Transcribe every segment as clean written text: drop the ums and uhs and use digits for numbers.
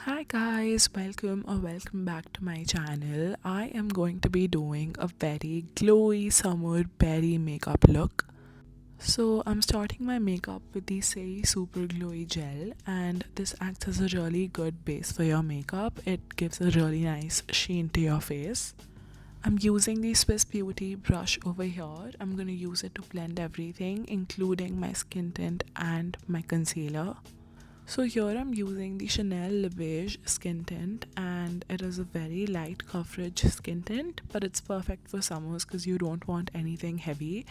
Hi guys, welcome back to my channel. I am going to be doing a very glowy summer berry makeup look. So I'm starting my makeup with the Say Super Glowy Gel, and this acts as a really good base for your makeup. It gives a really nice sheen to your face. I'm using the Swiss Beauty brush over here. I'm going to use it to blend everything, including my skin tint and my concealer. So here I'm using the Chanel Le Beige skin tint, and it is a very light coverage skin tint, but it's perfect for summers because you don't want anything heavy.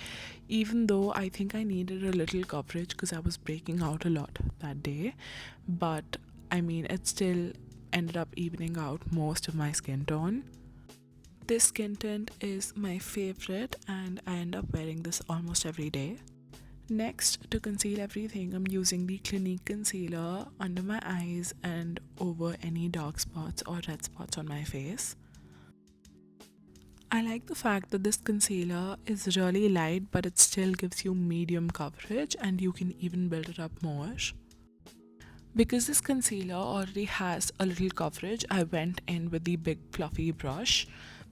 Even though I think I needed a little coverage because I was breaking out a lot that day, but I mean it still ended up evening out most of my skin tone. This skin tint is my favorite and I end up wearing this almost every day. Next, to conceal everything, I'm using the Clinique concealer under my eyes and over any dark spots or red spots on my face. I like the fact that this concealer is really light, but it still gives you medium coverage and you can even build it up more. Because this concealer already has a little coverage, I went in with the big fluffy brush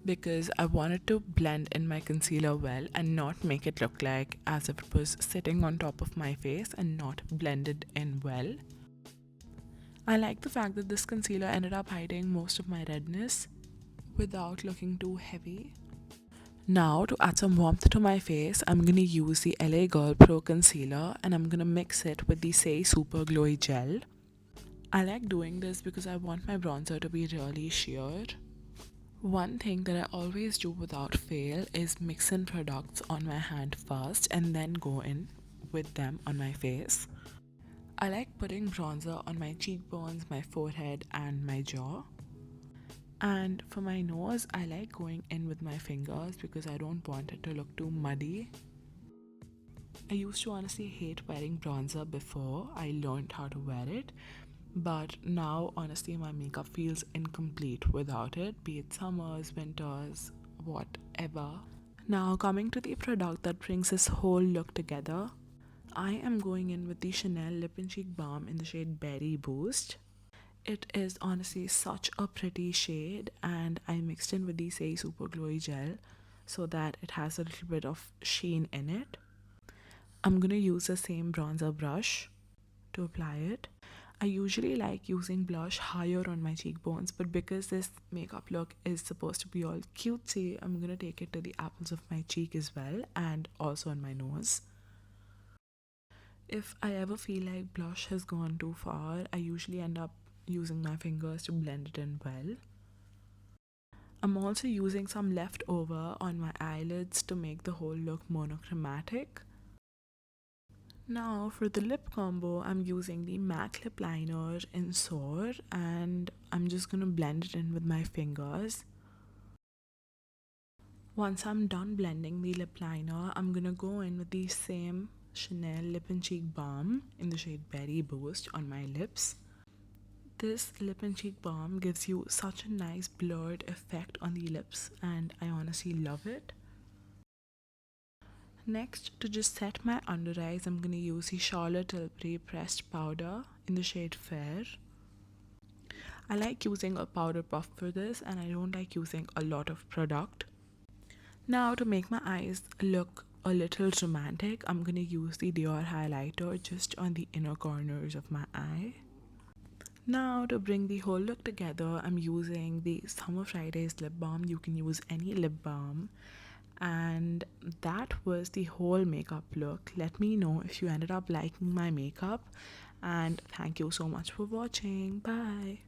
because I wanted to blend in my concealer well and not make it look like as if it was sitting on top of my face and not blended in well. I like the fact that this concealer ended up hiding most of my redness without looking too heavy. Now, to add some warmth to my face, I'm gonna use the LA Girl Pro Concealer and I'm gonna mix it with the Say Super Glowy Gel. I like doing this because I want my bronzer to be really sheer. One thing that I always do without fail is mix in products on my hand first and then go in with them on my face. I like putting bronzer on my cheekbones, my forehead, and my jaw. And for my nose, I like going in with my fingers because I don't want it to look too muddy. I used to honestly hate wearing bronzer before I learned how to wear it, but now honestly my makeup feels incomplete without it, be it summers, winters, whatever. Now coming to the product that brings this whole look together, I am going in with the Chanel Lip and Cheek Balm in the shade Berry Boost. It is honestly such a pretty shade, and I mixed in with the Say Super Glowy Gel so that it has a little bit of sheen in it. I'm gonna use the same bronzer brush to apply it. I usually like using blush higher on my cheekbones, but because this makeup look is supposed to be all cutesy, I'm gonna take it to the apples of my cheek as well and also on my nose. If I ever feel like blush has gone too far, I usually end up using my fingers to blend it in well. I'm also using some leftover on my eyelids to make the whole look monochromatic. Now for the lip combo, I'm using the MAC lip liner in Soar and I'm just gonna blend it in with my fingers. Once I'm done blending the lip liner, I'm gonna go in with the same Chanel Lip and Cheek Balm in the shade Berry Boost on my lips. This lip and cheek balm gives you such a nice blurred effect on the lips and I honestly love it. Next, to just set my under eyes, I'm going to use the Charlotte Tilbury pressed powder in the shade Fair. I like using a powder puff for this and I don't like using a lot of product. Now to make my eyes look a little dramatic, I'm going to use the Dior highlighter just on the inner corners of my eye. Now to bring the whole look together, I'm using the Summer Fridays lip balm. You can use any lip balm. And that was the whole makeup look. Let me know if you ended up liking my makeup. And thank you so much for watching. Bye.